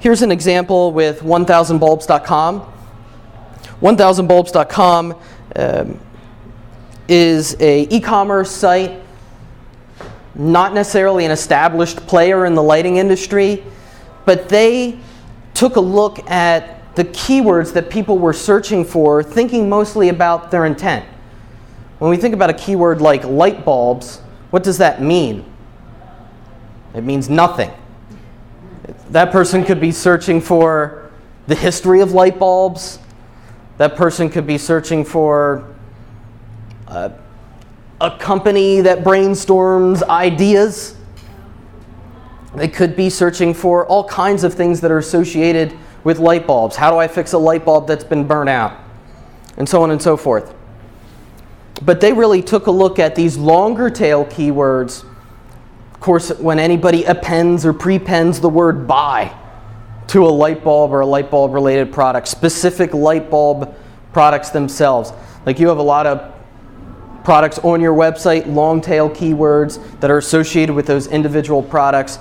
Here's an example with 1000bulbs.com. 1000bulbs.com is an e-commerce site, not necessarily an established player in the lighting industry, but they took a look at the keywords that people were searching for, thinking mostly about their intent. When we think about a keyword like light bulbs, what does that mean? It means nothing. That person could be searching for the history of light bulbs. That person could be searching for a company that brainstorms ideas. They could be searching for all kinds of things that are associated with light bulbs. How do I fix a light bulb that's been burnt out? And so on and so forth. But they really took a look at these longer tail keywords. Of course, when anybody appends or prepends the word buy to a light bulb or a light bulb related product, specific light bulb products themselves. Like you have a lot of products on your website, long tail keywords that are associated with those individual products.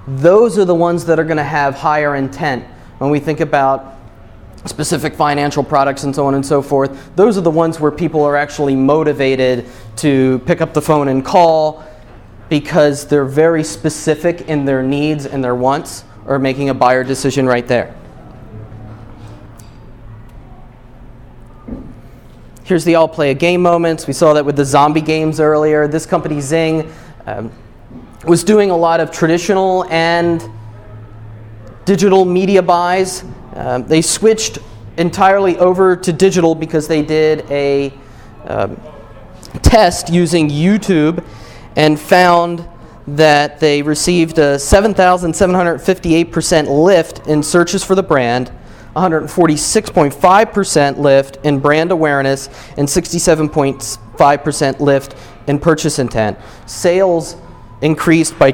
Those are the ones that are going to have higher intent when we think about specific financial products and so on and so forth. Those are the ones where people are actually motivated to pick up the phone and call because they're very specific in their needs and their wants, or making a buyer decision right there. Here's the I'll play a game moments. We saw that with the zombie games earlier. This company, Zing, was doing a lot of traditional and digital media buys. They switched entirely over to digital because they did a test using YouTube and found that they received a 7,758% lift in searches for the brand, 146.5% lift in brand awareness, and 67.5% lift in purchase intent. Sales increased by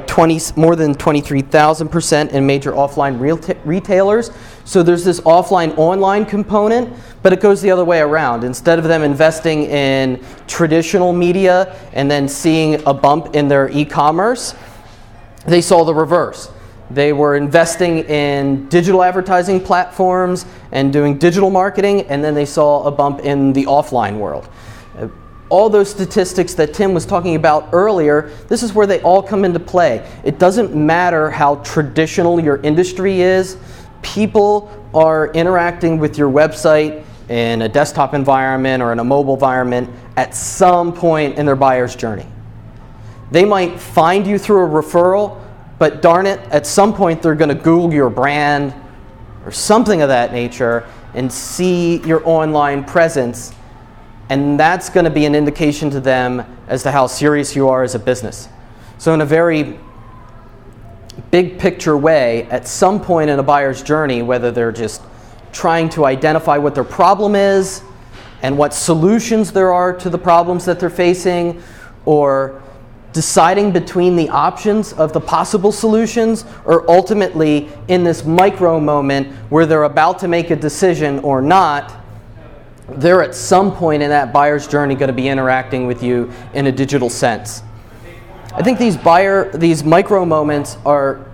more than 23,000% in major offline retailers. So there's this offline-online component, but it goes the other way around. Instead of them investing in traditional media and then seeing a bump in their e-commerce, they saw the reverse. They were investing in digital advertising platforms and doing digital marketing, and then they saw a bump in the offline world. All those statistics that Tim was talking about earlier, this is where they all come into play. It doesn't matter how traditional your industry is. People are interacting with your website in a desktop environment or in a mobile environment at some point in their buyer's journey. They might find you through a referral, but darn it, at some point they're going to Google your brand or something of that nature and see your online presence. And that's going to be an indication to them as to how serious you are as a business. So in a very big picture way, at some point in a buyer's journey, whether they're just trying to identify what their problem is and what solutions there are to the problems that they're facing, or deciding between the options of the possible solutions, or ultimately in this micro moment where they're about to make a decision or not, they're at some point in that buyer's journey going to be interacting with you in a digital sense. I think these micro moments are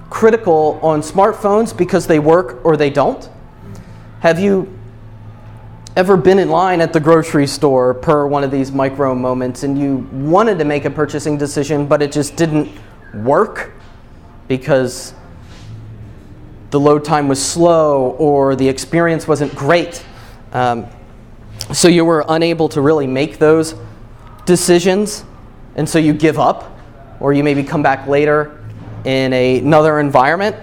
critical on smartphones because they work or they don't. Have you ever been in line at the grocery store per one of these micro moments and you wanted to make a purchasing decision but it just didn't work because the load time was slow or the experience wasn't great? So you were unable to really make those decisions, and so you give up, or you maybe come back later in another environment.